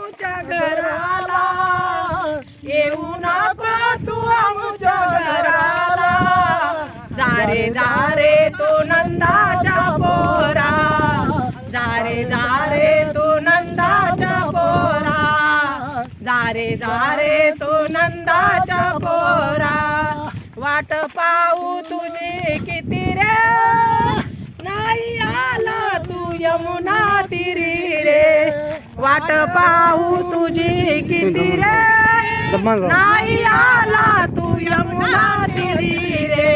आमच्या घराला, येऊ नको तू आमच्या घराला. जा रे तू नंदाच्या पोरा, जा रे तू नंदाच्या पोरा, जा रे तू नंदाच्या पोरा. वाट पाहू तुझी किती रे, नाही आला तू यमुना तिरी रे. वाट पाहू तुझी किती रे, नाही आला तू यमुना तिरी रे.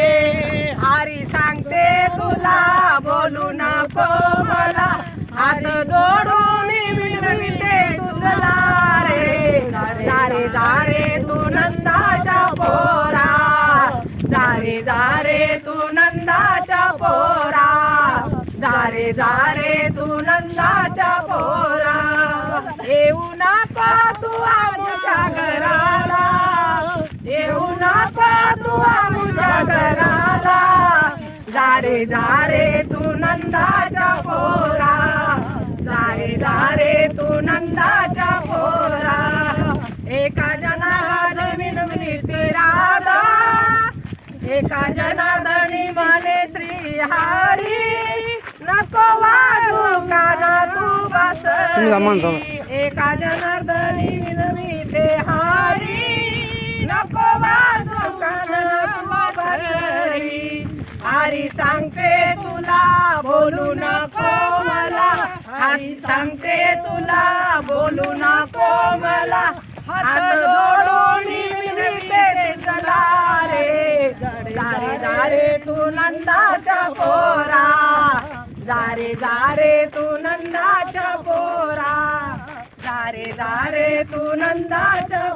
हरी सांगते तुला बोलू नको मला, हात जोडून विनविते तुझला रे. जा रे तू नंदाच्या पोरा, जा रे तू नंदाच्या पोरा, जा रे तू नंदाच्या पोरा. येऊ नको तू आमच्या घराला, येऊ नको तू आमच्या घराला. जा रे तू नंदाच्या पोरा, जा रे तू नंदाच्या पोरा. एका जनार्दनी विनवते राधा, एका जनार्दनी म्हणे श्री हरी. नको वाजू काना तू बासरी, एका जनार्दनी विनविते हरी. नको वाजू काना तू बासरी. हरी सांगते तुला बोलू नको मला, हरी सांगते तुला बोलू नको मला. हात जोडून विनविते चला रे. जा रे तू नंदाच्या पोरा, जा रे तू नंदाच्या पोरा, जा रे तू नंदाच्या